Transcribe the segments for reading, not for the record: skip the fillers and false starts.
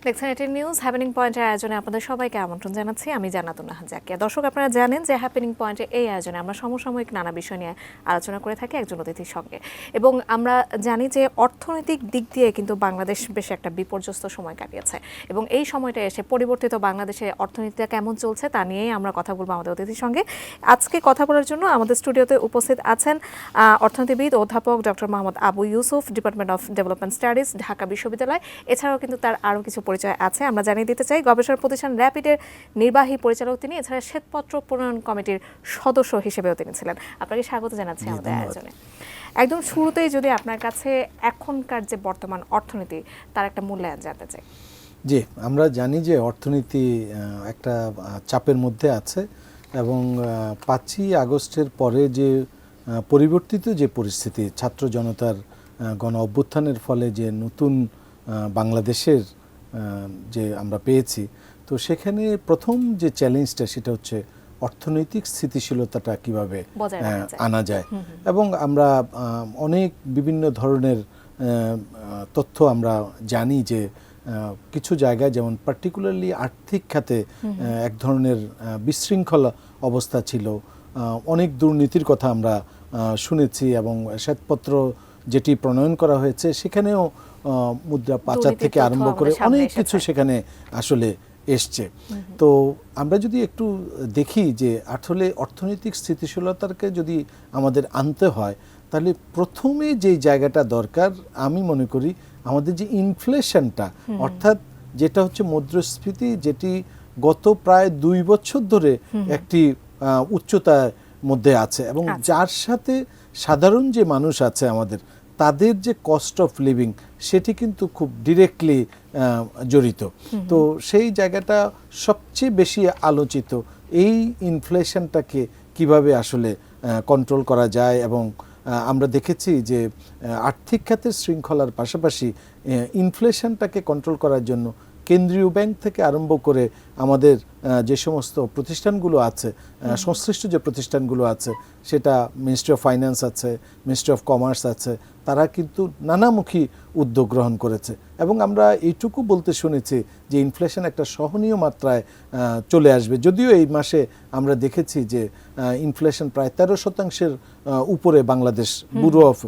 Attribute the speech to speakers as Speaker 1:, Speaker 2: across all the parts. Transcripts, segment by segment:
Speaker 1: ফ্লেক্সিনেটেড news happening পয়েন্টের আয়োজনে আপনাদের সবাইকে আমন্ত্রণ জানাচ্ছি। আমি জান্নাতুন নাহার জাকিয়া। দর্শক, আপনারা জানেন যে হ্যাপেনিং পয়েন্টের এই আয়োজনে আমরা সমসাময়িক নানা বিষয় নিয়ে আলোচনা করে থাকি একজন অতিথির সঙ্গে, এবং আমরা জানি যে অর্থনৈতিক দিক দিয়ে কিন্তু বাংলাদেশ বেশ একটা বিপর্যস্ত সময় কাটিয়েছে, এবং এই সময়টা এসে পরিবর্তিত বাংলাদেশে অর্থনীতিটা কেমন চলছে তা নিয়েই আমরা কথা বলবো আমাদের অতিথির সঙ্গে। আজকে কথা বলার জন্য আমাদের স্টুডিওতে উপস্থিত আছেন অর্থনীতিবিদ অধ্যাপক doctor Mohammad Abu Yusuf, department of development studies, Dhaka বিশ্ববিদ্যালয়। এছাড়াও কিন্তু তার আরও কিছু পরিচয় আছে, আমরা জানিয়ে দিতে চাই। গবেষণা প্রতিষ্ঠান র্যাপিডের নির্বাহী পরিচালক তিনি, এছাড়া শ্বেতপত্র প্রণয়ন কমিটির সদস্য হিসেবেও তিনি ছিলেন। আপনাকে স্বাগত জানাচ্ছি আমাদের আয়োজনে। একদম শুরুতেই যদি আপনার কাছে এখনকার যে বর্তমান অর্থনীতি তার একটা মূল্যায়ন জানতে চাই।
Speaker 2: জি, আমরা জানি যে অর্থনীতি একটা চাপের মধ্যে আছে, এবং 5ই আগস্টের পরে যে পরিবর্তিত যে পরিস্থিতি, ছাত্র জনতার গণ অভ্যুত্থানের ফলে যে নতুন বাংলাদেশের যে আমরা পেয়েছি, তো সেখানে প্রথম যে চ্যালেঞ্জটা সেটা হচ্ছে অর্থনৈতিক স্থিতিশীলতাটা কিভাবে আনা যায়। এবং আমরা অনেক বিভিন্ন ধরনের তথ্য আমরা জানি যে কিছু জায়গায়, যেমন পার্টিকুলারলি আর্থিক খাতে এক ধরনের বিশৃঙ্খল অবস্থা ছিল, অনেক দুর্নীতির কথা আমরা শুনেছি, এবং শ্বেতপত্র যেটি প্রণয়ন করা হয়েছে সেখানেও মুদ্রা পাচার থেকে আরম্ভ করে অনেক কিছু সেখানে আসলে এসছে। তো আমরা যদি একটু দেখি যে আসলে অর্থনৈতিক স্থিতিশীলতাকে যদি আমাদের আনতে হয়, তাহলে প্রথমে যে জায়গাটা দরকার আমি মনে করি আমাদের যে ইনফ্লেশনটা, অর্থাৎ যেটা হচ্ছে মুদ্রাস্ফীতি, যেটি গত প্রায় 2 বছর ধরে একটি উচ্চতার মধ্যে আছে, এবং যার সাথে সাধারণ যে মানুষ আছে আমাদের, তাদের যে কস্ট অফ লিভিং সেটি কিন্তু খুব ডিরেক্টলি জড়িত। তো সেই জায়গাটা সবচেয়ে বেশি আলোচিত, এই ইনফ্লেশনটাকে কিভাবে আসলে কন্ট্রোল করা যায়। এবং আমরা দেখেছি যে আর্থিক খাতের শৃঙ্খলার পাশাপাশি ইনফ্লেশনটাকে কন্ট্রোল করার জন্য কেন্দ্রীয় ব্যাংক থেকে আরম্ভ করে আমাদের যে সমস্ত প্রতিষ্ঠানগুলো আছে, সংশ্লিষ্ট যে প্রতিষ্ঠানগুলো আছে, সেটা মিনিস্ট্রি অফ ফাইন্যান্স আছে, মিনিস্ট্রি অফ কমার্স আছে, তারা কিন্তু নানামুখী উদ্যোগ গ্রহণ করেছে। এবং আমরা এইটুকু বলতে শুনেছি যে ইনফ্লেশন একটা সহনীয় মাত্রায় চলে আসবে। যদিও এই মাসে আমরা দেখেছি যে ইনফ্লেশন প্রায় 13% উপরে বাংলাদেশ ব্যুরো অফ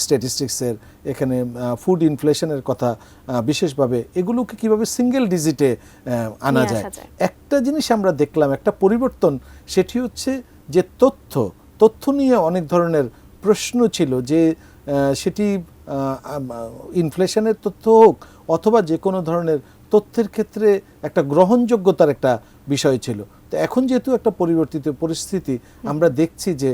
Speaker 2: স্ট্যাটিস্টিক্সের এখানে ফুড ইনফ্লেশনের কথা বিশেষভাবে, এগুলোকে কিভাবে সিঙ্গেল ডিজিটে আনা যায়। একটা জিনিস আমরা দেখলাম, একটা পরিবর্তন, সেটি হচ্ছে যে তথ্য নিয়ে অনেক ধরনের প্রশ্ন ছিল, যে সেটি ইনফ্লেশনের তথ্য হোক অথবা যে কোনো ধরনের তথ্যের ক্ষেত্রে একটা গ্রহণযোগ্যতার একটা বিষয় ছিল। তো এখন যেহেতু একটা পরিবর্তিত পরিস্থিতি, আমরা দেখছি যে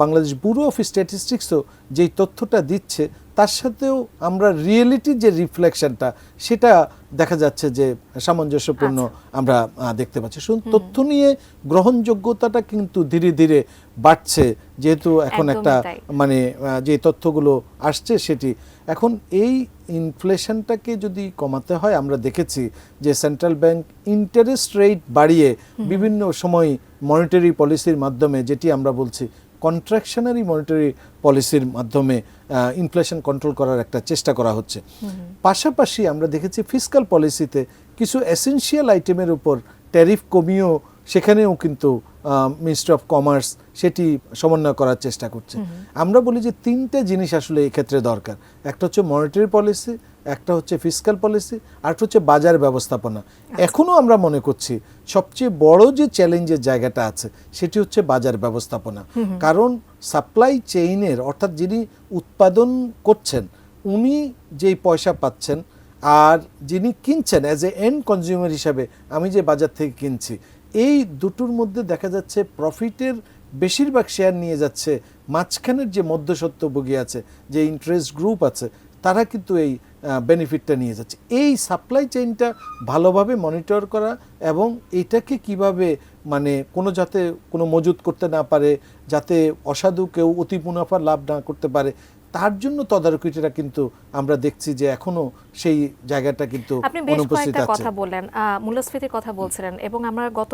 Speaker 2: বাংলাদেশ ব্যুরো অফ স্ট্যাটিস্টিক্সও যেই তথ্যটা দিচ্ছে, তার সাথেও আমরা রিয়েলিটির যে রিফ্লেকশনটা সেটা দেখা যাচ্ছে যে সামঞ্জস্যপূর্ণ আমরা দেখতে পাচ্ছি। তথ্য নিয়ে গ্রহণযোগ্যতাটা কিন্তু ধীরে ধীরে বাড়ছে, যেহেতু এখন একটা মানে যে তথ্যগুলো আসছে সেটি এখন এই ইনফ্লেশনটাকে যদি কমাতে হয়, আমরা দেখেছি যে সেন্ট্রাল ব্যাংক ইন্টারেস্ট রেট বাড়িয়ে বিভিন্ন সময় মনিটারি পলিসির মাধ্যমে, যেটি আমরা বলছি কন্ট্রাকশনারি মনিটারি পলিসির মাধ্যমে ইনফ্লেশন কন্ট্রোল করার একটা চেষ্টা করা হচ্ছে। পাশাপাশি আমরা দেখেছি ফিসকাল পলিসিতে কিছু এসেনশিয়াল আইটেমের উপর ট্যারিফ কমিয়েও সেখানেও কিন্তু মিনিস্ট্রি অফ কমার্স সেটি সমন্বয় করার চেষ্টা করছে। আমরা বলি যে 3টে জিনিস আসলে এই ক্ষেত্রে দরকার, একটা হচ্ছে মনিটারি পলিসি, একটা হচ্ছে ফিসকাল পলিসি, আর একটা হচ্ছে বাজার ব্যবস্থাপনা। এখনও আমরা মনে করছি সবচেয়ে বড় যে চ্যালেঞ্জের জায়গাটা আছে সেটি হচ্ছে বাজার ব্যবস্থাপনা। কারণ সাপ্লাই চেইনের, অর্থাৎ যিনি উৎপাদন করছেন উনি যেই পয়সা পাচ্ছেন, আর যিনি কিনছেন অ্যাজ এ এন্ড কনজিউমার হিসাবে আমি যে বাজার থেকে কিনছি, এই দুটোর মধ্যে দেখা যাচ্ছে প্রফিটের বেশিরভাগ শেয়ার নিয়ে যাচ্ছে মাঝখানের যে মধ্যস্বত্বভোগী আছে, যে ইন্টারেস্ট গ্রুপ আছে, তারা কিন্তু এই বেনিফিটটা নিয়ে যাচ্ছে। এই সাপ্লাই চেইনটা ভালোভাবে মনিটর করা, এবং এটাকে কিভাবে মানে যাতে কোনো মজুত করতে না পারে, যাতে অসাধু কেউ অতি মুনাফা লাভ না করতে পারে, তার জন্য তদারকিটা কিন্তু আমরা দেখছি যে এখনো সেই জায়গাটা কিন্তু
Speaker 1: আপনি বেশ
Speaker 2: অনুপস্থিত
Speaker 1: কয়েকটা
Speaker 2: আছে।
Speaker 1: কথা বললেন, মূল্যস্ফীতির কথা বলছিলেন, এবং আমরা গত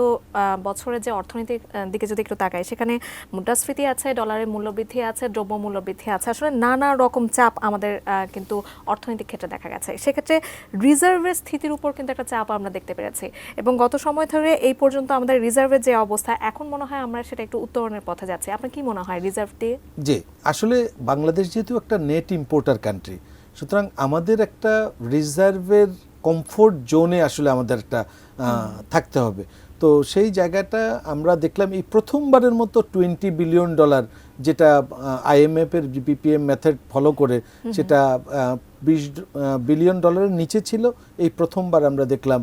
Speaker 1: বছরের যে অর্থনীতির দিকে যদি একটু তাকাই, সেখানে মুদ্রাস্ফীতি আছে, ডলারের মূল্যবৃদ্ধি আছে, দ্রব্য মূল্যবৃদ্ধি আছে, আসলে নানা রকম চাপ আমাদের কিন্তু অর্থনৈতিক ক্ষেত্রে দেখা গেছে। সেক্ষেত্রে রিজার্ভের স্থিতির উপর কিন্তু একটা চাপ আমরা দেখতে পেরেছি, এবং গত সময় ধরে এই পর্যন্ত আমাদের রিজার্ভের যে অবস্থা, এখন মনে হয় আমরা সেটা একটু উত্তরণের পথে যাচ্ছি। আপনার কি মনে হয় রিজার্ভ দিয়ে?
Speaker 2: জি, আসলে বাংলাদেশ যেহেতু একটা নেট ইম্পোর্টার কান্ট্রি, সুতরাং আমাদের একটা রিজার্ভের কমফোর্ট জোনে আসলে আমাদের একটা থাকতে হবে। তো সেই জায়গাটা আমরা দেখলাম এই প্রথমবারের মতো $20 বিলিয়ন, যেটা IMF এর BPM মেথড ফলো করে সেটা $20 বিলিয়ন নিচে ছিল, এই প্রথমবার আমরা দেখলাম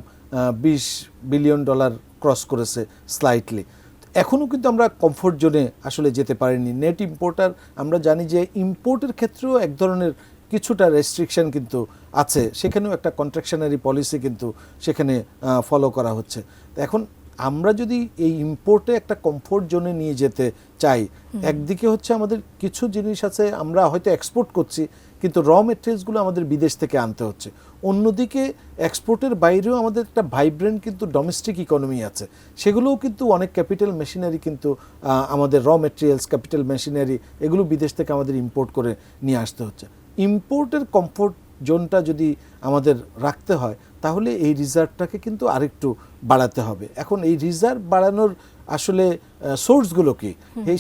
Speaker 2: $20 বিলিয়ন ক্রস করেছে স্লাইটলি। এখনও কিন্তু আমরা কমফোর্ট জোনে আসলে যেতে পারিনি। নেট ইম্পোর্টার, আমরা জানি যে ইম্পোর্টের ক্ষেত্রেও এক ধরনের কিছুটা রেস্ট্রিকশন কিন্তু আছে, সেখানেও একটা কন্ট্রাকশনারি পলিসি কিন্তু সেখানে ফলো করা হচ্ছে। এখন আমরা যদি এই ইম্পোর্টে একটা কমফোর্ট জোনে নিয়ে যেতে চাই, একদিকে হচ্ছে আমাদের কিছু জিনিস আছে আমরা হয়তো এক্সপোর্ট করছি, কিন্তু র মেটেরিয়ালসগুলো আমাদের বিদেশ থেকে আনতে হচ্ছে। অন্যদিকে এক্সপোর্টের বাইরেও আমাদের একটা ভাইব্রেন্ট কিন্তু ডোমেস্টিক ইকোনমি আছে, সেগুলোও কিন্তু অনেক ক্যাপিটাল মেশিনারি কিন্তু আমাদের র মেটেরিয়ালস, ক্যাপিটাল মেশিনারি, এগুলো বিদেশ থেকে আমাদের ইম্পোর্ট করে নিয়ে আসতে হচ্ছে। ইম্পোর্টের কমফোর্ট জোনটা যদি আমাদের রাখতে হয়, তাহলে এই রিজার্ভটাকে কিন্তু আরেকটু বাড়াতে হবে। এখন এই রিজার্ভ বাড়ানোর আসলে সোর্সগুলো কি?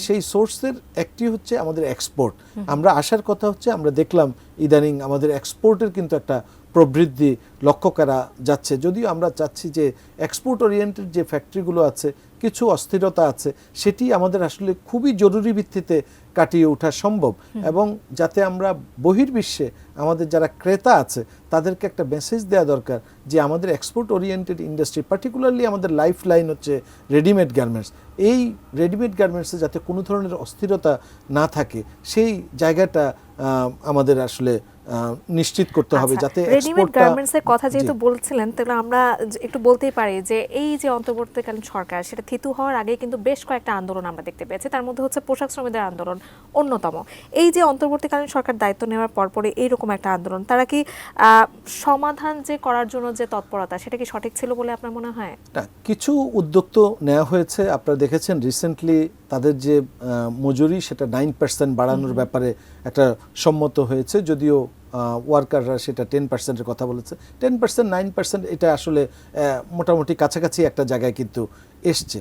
Speaker 2: সেই সোর্সের একটি হচ্ছে আমাদের এক্সপোর্ট। আমরা আসার কথা হচ্ছে, আমরা দেখলাম ইদানিং আমাদের এক্সপোর্টের কিন্তু একটা প্রবৃদ্ধি লক্ষ্য করা যাচ্ছে, যদিও আমরা চাচ্ছি যে এক্সপোর্ট ওরিয়েন্টেড যে ফ্যাক্টরিগুলো আছে, কিছু অস্থিরতা আছে, সেটি আমাদের আসলে খুবই জরুরি ভিত্তিতে কাটিয়ে ওঠা সম্ভব, এবং যাতে আমরা বহির্বিশ্বে আমাদের যারা ক্রেতা আছে তাদেরকে একটা মেসেজ দেওয়া দরকার যে আমাদের এক্সপোর্ট ওরিয়েন্টেড ইন্ডাস্ট্রি, পার্টিকুলারলি আমাদের লাইফ লাইন হচ্ছে রেডিমেড গার্মেন্টস, এই রেডিমেড গার্মেন্টসে যাতে কোনো ধরনের অস্থিরতা না থাকে, সেই জায়গাটা আমাদের আসলে নিশ্চিত করতে হবে, যাতে
Speaker 1: রেডিমেড গার্মেন্টসের কথা যেহেতু বলছিলেন, তাহলে আমরা একটু বলতেই পারি যে এই যে অন্তর্বর্তীকালীন সরকার, সেটা থিতু হওয়ার আগে কিন্তু বেশ কয়েকটা আন্দোলন আমরা দেখতে পেয়েছি, তার মধ্যে হচ্ছে পোশাক শ্রমিকদের আন্দোলন অন্যতম। এই যে অন্তর্বর্তীকালীন সরকার দায়িত্ব নেওয়ার পরপরই এইরকম একটা আন্দোলন, তারা কি সমাধান যে করার জন্য যে তৎপরতা, সেটা কি সঠিক ছিল বলে আপনার মনে হয়?
Speaker 2: কিছু উদ্যোগ তো নেওয়া হয়েছে। আপনারা দেখেছেন রিসেন্টলি তাদের যে মজুরি, সেটা 9% বাড়ানোর ব্যাপারে একটা সম্মত হয়েছে, যদিও ওয়ার্কাররা সেটা 10%-এর কথা বলেছে। 10%, 9% এটা আসলে মোটামুটি কাছাকাছি একটা জায়গায় কিন্তু এসছে।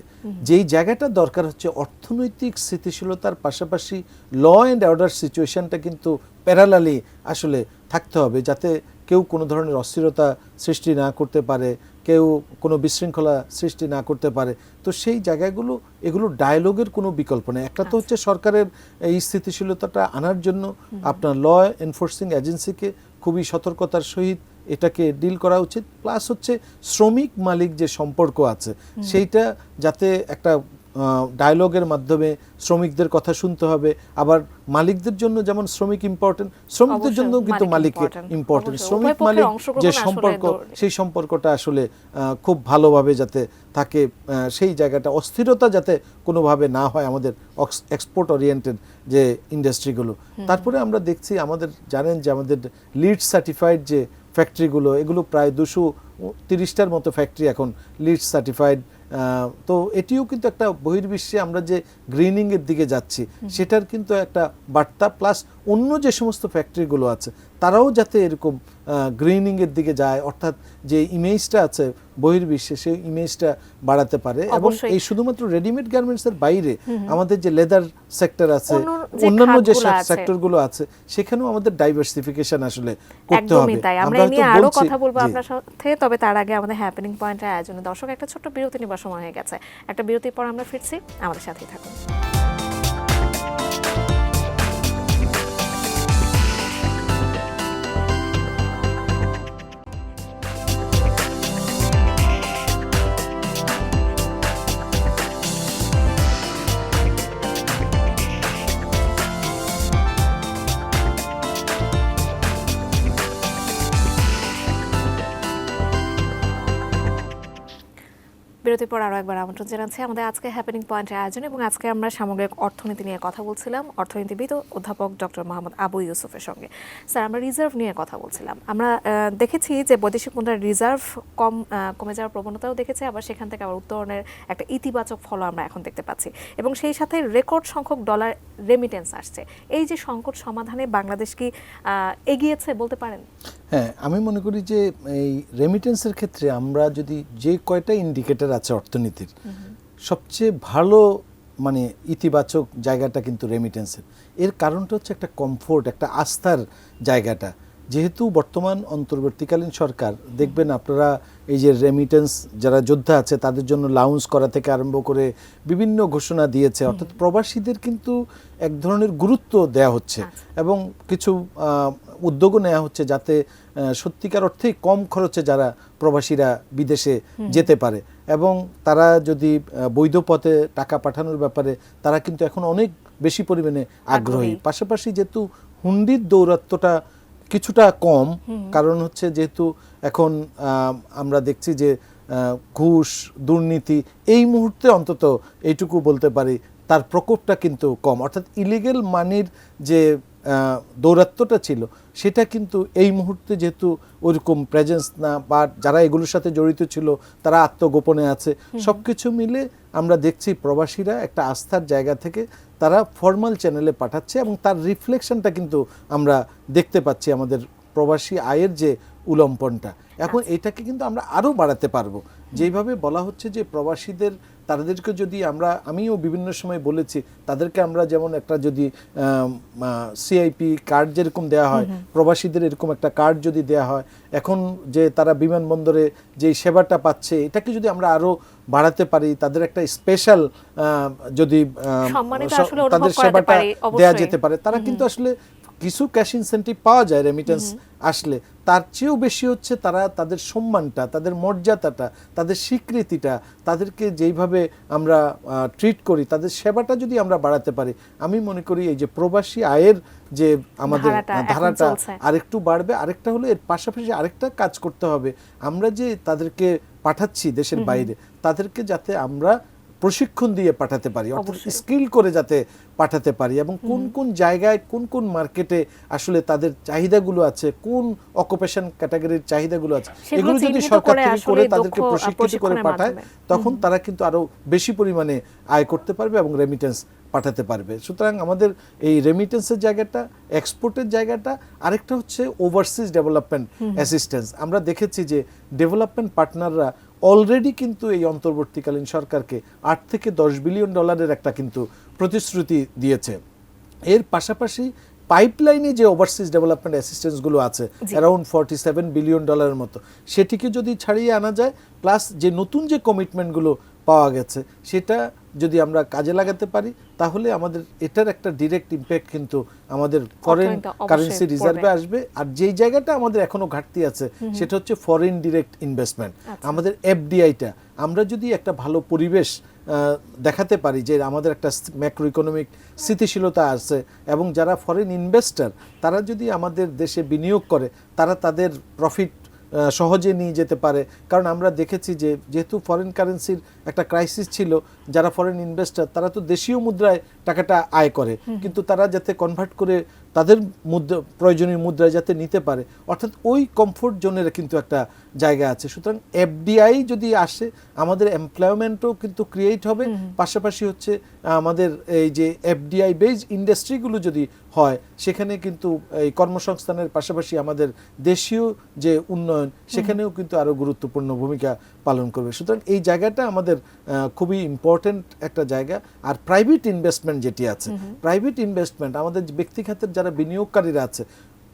Speaker 2: যেই জায়গাটা দরকার হচ্ছে অর্থনৈতিক স্থিতিশীলতার পাশাপাশি ল অ্যান্ড অর্ডার সিচুয়েশনটা কিন্তু প্যারালালি আসলে থাকতে হবে, যাতে কেউ কোনো ধরনের অস্থিরতা সৃষ্টি না করতে পারে, কেউ কোনো বিশৃঙ্খলা সৃষ্টি না করতে পারে। তো সেই জায়গাগুলো, এগুলো ডায়ালগের কোনো বিকল্প নেই। একটা তো হচ্ছে সরকারের এই স্থিতিশীলতাটা আনার জন্য আপনার ল এনফোর্সিং এজেন্সিকে খুবই সতর্কতার সহিত এটাকে ডিল করা উচিত, প্লাস হচ্ছে শ্রমিক মালিক যে সম্পর্ক আছে সেইটা যাতে একটা ডায়ালগের মাধ্যমে শ্রমিকদের কথা শুনতে হবে। আবার মালিকদের জন্য যেমন শ্রমিক ইম্পর্টেন্ট, শ্রমিকদের জন্য কিন্তু মালিক ইম্পর্টেন্ট। শ্রমিক মালিক যে সম্পর্ক, সেই সম্পর্কটা আসলে খুব ভালোভাবে যাতে থাকে, সেই জায়গাটা অস্থিরতা যাতে কোনোভাবে না হয় আমাদের এক্সপোর্ট ওরিয়েন্টেড যে ইন্ডাস্ট্রিগুলো। তারপরে আমরা দেখছি আমাদের, জানেন যে আমাদের লিড সার্টিফাইড যে ফ্যাক্টরিগুলো, এগুলো প্রায় 230টার মতো ফ্যাক্টরি এখন লিড সার্টিফাইড। তো এটিও কিন্তু একটা বহির্বিশ্বে আমরা যে গ্রিনিংয়ের দিকে যাচ্ছি সেটার কিন্তু একটা বার্তা, প্লাস অন্য যে সমস্ত ফ্যাক্টরিগুলো আছে তারাও যাতে এরকম গ্রিনিংয়ের দিকে যায়, অর্থাৎ যে ইমেজটা আছে বহির্বিশ্বে সেই ইমেজটা বাড়াতে পারে। এবং এই শুধুমাত্র রেডিমেড গার্মেন্টসের বাইরে আমাদের যে লেদার সেক্টর আছে, অন্যান্য যে সেক্টরগুলো আছে, সেখানেও আমাদের ডাইভার্সিফিকেশন আসলে করতে হবে।
Speaker 1: আমরা নিয়ে আরো কথা বলবো আপনার সাথে, তবে তার আগে আমাদের হ্যাপেনিং পয়েন্টের আয়োজনে দর্শক একটা ছোট্ট বিরতি নেবার সময় হয়ে গেছে। একটা বিরতির পর আমরা ফিরছি, আমাদের সাথেই থাকুন। বিরতির পর আরও একবার আমন্ত্রণ জানাচ্ছি আমাদের আজকে হ্যাপেনিং পয়েন্টের আয়োজন, এবং আজকে আমরা সামগ্রিক অর্থনীতি নিয়ে কথা বলছিলাম অর্থনীতিবিদ ও অধ্যাপক ডক্টর মোহাম্মদ আবু ইউসুফের সঙ্গে। স্যার, আমরা রিজার্ভ নিয়ে কথা বলছিলাম। আমরা দেখেছি যে বৈদেশিক মুদ্রার রিজার্ভ কমে যাওয়ার প্রবণতাও দেখেছে, আবার সেখান থেকে আবার উত্তরণের একটা ইতিবাচক ফল আমরা এখন দেখতে পাচ্ছি, এবং সেই সাথে রেকর্ড সংখ্যক ডলার রেমিটেন্স আসছে। এই যে সংকট সমাধানে বাংলাদেশ কি এগিয়েছে বলতে পারেন?
Speaker 2: হ্যাঁ, আমি মনে করি যে এই রেমিটেন্সের ক্ষেত্রে আমরা যদি যে কয়টা ইন্ডিকেটর আছে অর্থনীতির, সবচেয়ে ভালো মানে ইতিবাচক জায়গাটা কিন্তু রেমিটেন্সের। এর কারণটা হচ্ছে একটা কমফোর্ট, একটা আস্থার জায়গাটা। যেহেতু বর্তমান অন্তর্বর্তীকালীন সরকার দেখবেন আপনারা, এই যে রেমিটেন্স যারা যোদ্ধা আছে তাদের জন্য লাউন্স করা থেকে আরম্ভ করে বিভিন্ন ঘোষণা দিয়েছে, অর্থাৎ প্রবাসীদের কিন্তু এক ধরনের গুরুত্ব দেয়া হচ্ছে এবং কিছু উদ্যোগও নেওয়া হচ্ছে যাতে সত্যিকার অর্থেই কম খরচে যারা প্রবাসীরা বিদেশে যেতে পারে, এবং তারা যদি বৈধ পথে টাকা পাঠানোর ব্যাপারে তারা কিন্তু এখন অনেক বেশি পরিমাণে আগ্রহী। পাশাপাশি যেহেতু হুন্ডির দৌরাত্ম্যটা কিছুটা কম, কারণ হচ্ছে যেহেতু এখন আমরা দেখছি যে ঘুষ, দুর্নীতি এই মুহূর্তে অন্তত এইটুকু বলতে পারি তার প্রকোপটা কিন্তু কম, অর্থাৎ ইলিগেল মানির যে দৌরাত্ম্যটা ছিল সেটা কিন্তু এই মুহূর্তে যেহেতু ওইরকম প্রেজেন্স না, বা যারা এগুলোর সাথে জড়িত ছিল তারা আত্মগোপনে আছে, সব কিছু মিলে আমরা দেখছি প্রবাসীরা একটা আস্থার জায়গা থেকে তারা ফর্মাল চ্যানেলে পাঠাচ্ছে, এবং তার রিফ্লেকশনটা কিন্তু আমরা দেখতে পাচ্ছি আমাদের প্রবাসী আয়ের যে উলম্পনটা। এখন এটাকে কিন্তু আমরা আরও বাড়াতে পারবো, যেইভাবে বলা হচ্ছে যে প্রবাসীদের তাদেরকে যদি আমিও বিভিন্ন সময় বলেছি, তাদেরকে আমরা যেমন একটা যদি সিআইপি কার্ড যেরকম দেওয়া হয়, প্রবাসীদের এরকম একটা কার্ড যদি দেওয়া হয়, এখন যে তারা বিমানবন্দরে যে সেবাটা পাচ্ছে এটাকে যদি আমরা আরও বাড়াতে পারি, তাদের একটা স্পেশাল যদি তাদের সেবাটা দেওয়া যেতে পারে, তারা কিন্তু আসলে কিছু ক্যাশ ইনসেন্টিভ পাওয়া যায় রেমিটেন্স আসলে, তার চেয়েও বেশি হচ্ছে তারা তাদের সম্মানটা, তাদের মর্যাদাটা, তাদের স্বীকৃতিটা, তাদেরকে যেইভাবে আমরা ট্রিট করি, তাদের সেবাটা যদি আমরা বাড়াতে পারি, আমি মনে করি এই যে প্রবাসী আয়ের যে আমাদের ধারাটা আরেকটু বাড়বে। আরেকটা হলো এর পাশাপাশি আরেকটা কাজ করতে হবে, আমরা যে তাদেরকে পাঠাচ্ছি দেশের বাইরে, তাদেরকে যাতে আমরা প্রশিক্ষণ দিয়ে পাঠাতে পারি, অর্থাৎ স্কিল করে যাতে পাঠাতে পারি, এবং কোন কোন জায়গায় কোন কোন মার্কেটে আসলে তাদের চাহিদাগুলো আছে, কোন অকুপেশন ক্যাটাগরির চাহিদাগুলো আছে, এগুলো যদি সরকার থেকে করে তাদেরকে প্রশিক্ষিত করে পাঠায়, তখন তারা কিন্তু আরো বেশি পরিমাণে আয় করতে পারবে এবং রেমিটেন্স পাঠাতে পারবে। সুতরাং আমাদের এই রেমিটেন্সের জায়গাটা, এক্সপোর্টের জায়গাটা, আরেকটা হচ্ছে ওভারসিজ ডেভেলপমেন্ট অ্যাসিস্ট্যান্স। আমরা দেখেছি যে ডেভেলপমেন্ট পার্টনাররা অলরেডি কিন্তু এই অন্তর্বর্তীকালীন সরকারকে 8 থেকে 10 বিলিয়ন ডলারের একটা কিন্তু প্রতিশ্রুতি দিয়েছে। এর পাশাপাশি পাইপলাইনে যে ওভারসিজ ডেভেলপমেন্ট অ্যাসিস্ট্যান্সগুলো আছে অ্যারাউন্ড 47 বিলিয়ন ডলারের মতো, সেটিকে যদি ছাড়িয়ে আনা যায়, প্লাস যে নতুন যে কমিটমেন্টগুলো পাওয়া গেছে সেটা যদি আমরা কাজে লাগাতে পারি, তাহলে আমাদের এটার একটা ডিরেক্ট ইম্প্যাক্ট কিন্তু আমাদের ফরেন কারেন্সি রিজার্ভে আসবে। আর যেই জায়গাটা আমাদের এখনো ঘাটতি আছে সেটা হচ্ছে ফরেন ডিরেক্ট ইনভেস্টমেন্ট, আমাদের এফডিআইটা। আমরা যদি একটা ভালো পরিবেশ দেখাতে পারি যে আমাদের একটা ম্যাক্রো ইকোনমিক স্থিতিশীলতা আছে, এবং যারা ফরেন ইনভেস্টর তারা যদি আমাদের দেশে বিনিয়োগ করে, তারা তাদের প্রফিট সহজে নিয়ে যেতে পারে। কারণ আমরা দেখেছি যে যেহেতু ফরেন কারেন্সির একটা ক্রাইসিস ছিল, যারা ফরেন ইনভেস্টর তারা তো দেশীয় মুদ্রায় টাকাটা আয় করে, কিন্তু তারা যাতে কনভার্ট করে তাদের মুদ্রা প্রয়োজনীয় মুদ্রায় যাতে নিতে পারে, অর্থাৎ ওই কমফোর্ট জোনের কিন্তু একটা জায়গা আছে। সুতরাং এফডিআই যদি আসে, আমাদের এমপ্লয়মেন্টও কিন্তু ক্রিয়েট হবে, পাশাপাশি হচ্ছে আমাদের এই যে এফডিআই বেজ ইন্ডাস্ট্রিগুলো যদি হয়, সেখানে কিন্তু এই কর্মসংস্থানের পাশাপাশি আমাদের দেশীয় যে উন্নয়ন সেখানেও কিন্তু আরও গুরুত্বপূর্ণ ভূমিকা পালন করবে। সুতরাং এই জায়গাটা আমাদের খুবই ইম্পর্টেন্ট একটা জায়গা। আর প্রাইভেট ইনভেস্টমেন্ট যেটি আছে, প্রাইভেট ইনভেস্টমেন্ট আমাদের ব্যক্তি খাতের যারা বিনিয়োগকারীরা আছে,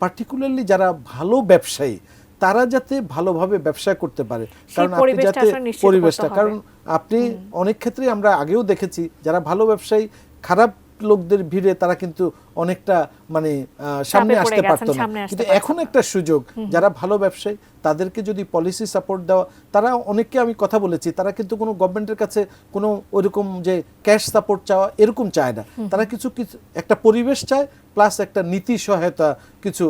Speaker 2: পার্টিকুলারলি যারা ভালো ব্যবসায়ী, তারা যাতে ভালোভাবে ব্যবসা করতে পারে, কারণ আপনি যাতে পরিবেশটা, কারণ আপনি অনেক ক্ষেত্রে আমরা আগেও দেখেছি যারা ভালো ব্যবসায়ী খারাপ লোকদের ভিড়ে তারা কিন্তু অনেকটা মানে সামনে আসতে পারতো না, কিন্তু এখন একটা সুযোগ যারা ভালো ব্যবসায়ী তাদেরকে যদি পলিসি সাপোর্ট দেওয়া, তারা অনেককে আমি কথা বলেছি, তারা কিন্তু কোনো গভর্নমেন্টের কাছে কোনো ওইরকম যে ক্যাশ সাপোর্ট চাওয়া এরকম চায় না, তারা কিছু একটা পরিবেশ চায়, প্লাস একটা নীতি সহায়তা কিছু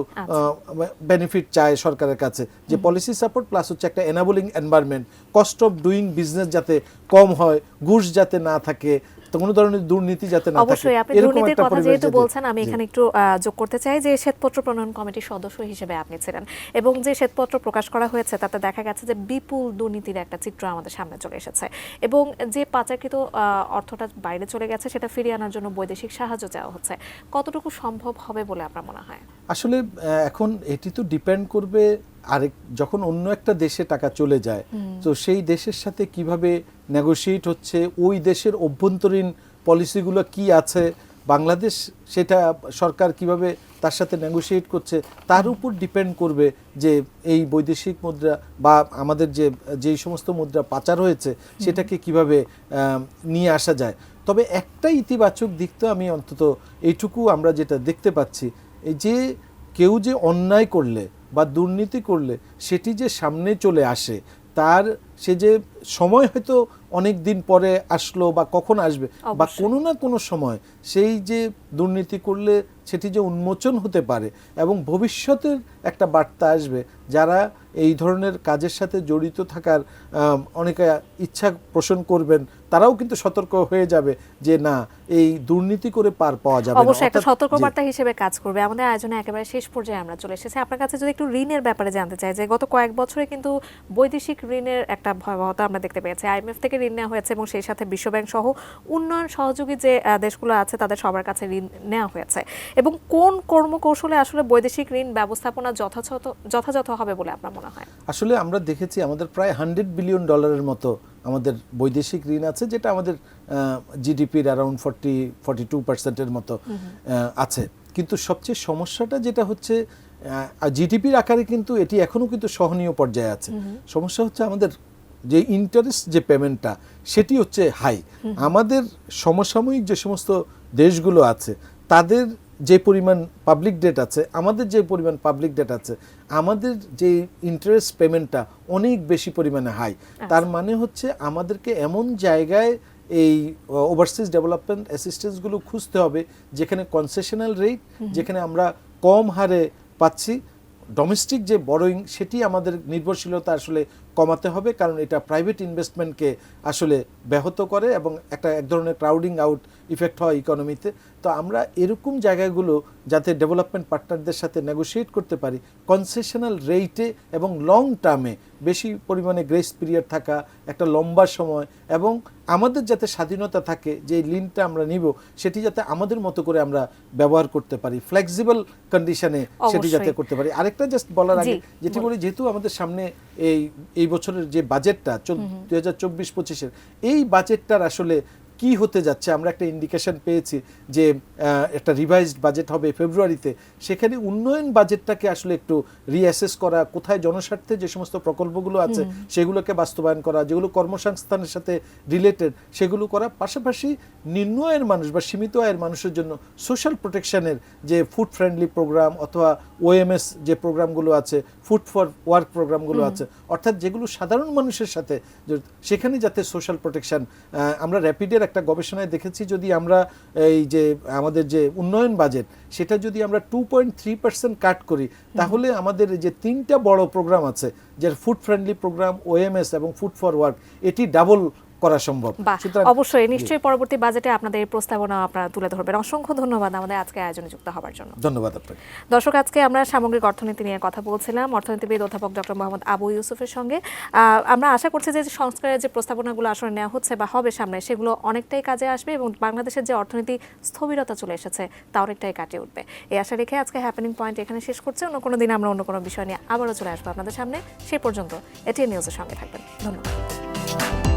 Speaker 2: বেনিফিট চায় সরকারের কাছে, যে পলিসি সাপোর্ট প্লাস হচ্ছে একটা enabling environment, cost of doing business যাতে কম হয়, ঘুষ যাতে না থাকে, তো কোনো ধরনের দুর্নীতি যাতে না থাকে।
Speaker 1: অবশ্যই আপনি দুর্নীতির কথা যেহেতু বলছেন, আমি এখানে একটু যোগ করতে চাই যে শ্বেতপত্র প্রণয়ন কমিটির সদস্য হিসেবে আপনি ছিলেন, এবং যে শ্বেতপত্র প্রকাশ করা হয়েছে তাতে দেখা গেছে যে বিপুল দুর্নীতির একটা চিত্র আমাদের সামনে চলে এসেছে, এবং যে পাচারকৃত অর্থটা বাইরে চলে গেছে সেটা ফিরিয়ে আনার জন্য বৈদেশিক সাহায্য চাওয়া হচ্ছে। কতটুকু সম্ভব হবে বলে আপনার মনে হয়?
Speaker 2: আসলে এখন এটি তো ডিপেন্ড করবে আরেক, যখন অন্য একটা দেশে টাকা চলে যায় তো সেই দেশের সাথে কিভাবে নেগোশিয়েট হচ্ছে, ওই দেশের অভ্যন্তরীণ পলিসিগুলো কি আছে, বাংলাদেশ সেটা সরকার কিভাবে তার সাথে নেগোশিয়েট করছে, তার উপর ডিপেন্ড করবে যে এই বৈদেশিক মুদ্রা বা আমাদের যেই সমস্ত মুদ্রা পাচার হয়েছে সেটাকে কিভাবে নিয়ে আসা যায়। তবে একটা ইতিবাচক দিক তো আমি অন্তত এইটুকু আমরা যেটা দেখতে পাচ্ছি, এই যে কেউ যে অন্যায় করলে বা দুর্নীতি করলে সেটি যে সামনে চলে আসে, তার সে যে সময় হয়তো অনেক দিন পরে আসলো বা কখন আসবে, বা কোনো না কোনো সময় সেই যে দুর্নীতি করলে সেটি যে উন্মোচন হতে পারে, এবং ভবিষ্যতের একটা বার্তা আসবে যারা এই ধরনের কাজের সাথে জড়িত থাকার অনেকে ইচ্ছা পোষণ করবেন, তারাও কিন্তু সতর্ক হয়ে যাবে যে না, এই দুর্নীতি করে পার পাওয়া যাবে না।
Speaker 1: অবশ্যই একটা সতর্কবার্তা হিসেবে কাজ করবে। আমাদের আয়োজনে একেবারে শেষ পর্যায়ে আমরা চলে এসেছি। আপনার কাছে যদি একটু ঋণের ব্যাপারে জানতে চাই, যে গত কয়েক বছরে কিন্তু বৈদেশিক ঋণের একটা ভয়াবহতা আমরা দেখতে পেয়েছি। আইএমএফ থেকে ঋণ নেওয়া হয়েছে এবং সেই সাথে বিশ্বব্যাংক সহ উন্নয়ন সহযোগী যে দেশগুলো আছে তাদের সবার কাছে ঋণ নেওয়া হয়েছে, এবং কোন কর্মকৌশলে আসলে বৈদেশিক ঋণ ব্যবস্থাপনা যথাযথ হবে বলে আপনার মনে হয়?
Speaker 2: আসলে আমরা দেখেছি আমাদের প্রায় $100 বিলিয়ন মতো আমাদের বৈদেশিক ঋণ আছে, যেটা আমাদের জিডিপির অ্যারাউন্ড 42% মতো আছে। কিন্তু সবচেয়ে সমস্যাটা যেটা হচ্ছে, জিডিপির আকারে কিন্তু এটি এখনো কিন্তু সহনীয় পর্যায়ে আছে। সমস্যা হচ্ছে আমাদের যে ইন্টারেস্ট যে পেমেন্টটা সেটি হচ্ছে হাই। আমাদের সমসাময়িক যে সমস্ত দেশগুলো আছে তাদের যে পরিমাণ পাবলিক ডেট আছে, আমাদের যে পরিমাণ পাবলিক ডেট আছে, আমাদের যে ইন্টারেস্ট পেমেন্টটা অনেক বেশি পরিমাণে হাই। তার মানে হচ্ছে আমাদেরকে এমন জায়গায় এই ওভারসিজ ডেভেলপমেন্ট অ্যাসিস্ট্যান্সগুলো খুঁজতে হবে যেখানে কনসেশনাল রেট, যেখানে আমরা কম হারে পাচ্ছি। ডোমেস্টিক যে বরোয়িং সেটি আমাদের নির্ভরশীলতা আসলে কমাতে হবে, কারণ এটা প্রাইভেট ইনভেস্টমেন্টকে আসলে ব্যাহত করে এবং এক ধরনের ক্রাউডিং আউট ইফেক্ট হয় ইকোনমিতে। তো আমরা এরকম জায়গাগুলো যাতে ডেভেলপমেন্ট পার্টনারদের সাথে নেগোশিয়েট করতে পারি কনসেশনাল রেটে এবং লং টার্মে, বেশি পরিমাণে গ্রেস পিরিয়ড থাকা, একটা লম্বা সময়, এবং আমাদের যাতে স্বাধীনতা থাকে যে ঋণটা আমরা নিব সেটি যাতে আমাদের মতো করে আমরা ব্যবহার করতে পারি, ফ্লেক্সিবল কন্ডিশনে সেটি যাতে করতে পারি। আরেকটা জাস্ট বলার আগে যেটি বলি, যেহেতু আমাদের সামনে এই বছরের যে বাজেটটা 2024-25-এর, এই বাজেটটার আসলে কি হতে যাচ্ছে আমরা একটা ইন্ডিকেশন পেয়েছি যে একটা রিভাইজড বাজেট হবে ফেব্রুয়ারিতে। সেখানে উন্নয়ন বাজেটটাকে আসলে একটু রিঅ্যাসেস করা, কোথায় জনস্বার্থে যে সমস্ত প্রকল্পগুলো আছে সেগুলোকে বাস্তবায়ন করা, যেগুলো কর্মসংস্থানের সাথে রিলেটেড সেগুলো করা, পাশাপাশি নিম্ন আয়ের মানুষ বা সীমিত আয়ের মানুষের জন্য সোশ্যাল প্রোটেকশনের যে ফুড ফ্রেন্ডলি প্রোগ্রাম অথবা ওএমএস যে প্রোগ্রামগুলো আছে, ফুড ফর ওয়ার্ক প্রোগ্রামগুলো আছে, অর্থাৎ যেগুলো সাধারণ মানুষের সাথে, সেখানে যাতে সোশ্যাল প্রোটেকশন। আমরা র্যাপিডের একটা গবেষণায় দেখেছি, যদি আমরা এই যে আমাদের যে উন্নয়ন বাজেট সেটা যদি আমরা 2.3% কাট করি, তাহলে আমাদের যে 3টা বড় প্রোগ্রাম আছে, যার ফুড ফ্রেন্ডলি প্রোগ্রাম, ওএমএস এবং ফুড ফর ওয়ার্ক, এটি ডাবল করা সম্ভব।
Speaker 1: অবশ্যই নিশ্চয়ই পরবর্তী বাজেটে আপনাদের এই প্রস্তাবনা আপনারা তুলে ধরবেন। অসংখ্য ধন্যবাদ আমাদের আজকে আয়োজনে যুক্ত হওয়ার জন্য।
Speaker 2: ধন্যবাদ আপনাকে।
Speaker 1: দর্শক, আজকে আমরা সামগ্রিক অর্থনীতি নিয়ে কথা বলছিলাম অর্থনীতিবিদ অধ্যাপক ডক্টর মোহাম্মদ আবু ইউসুফের সঙ্গে। আমরা আশা করছি যে সংস্কারের যে প্রস্তাবনাগুলো আসলে নেওয়া হচ্ছে বা হবে সামনে, সেগুলো অনেকটাই কাজে আসবে এবং বাংলাদেশের যে অর্থনীতি স্থবিরতা চলে এসেছে তা অনেকটাই কাটিয়ে উঠবে। এই আশা রেখে আজকে হ্যাপেনিং পয়েন্ট এখানে শেষ করছে। অন্য কোনো দিন আমরা অন্য কোনো বিষয় নিয়ে আবারও চলে আসবো আপনাদের সামনে। সে পর্যন্ত এটিএন নিউজের সঙ্গে থাকবেন। ধন্যবাদ।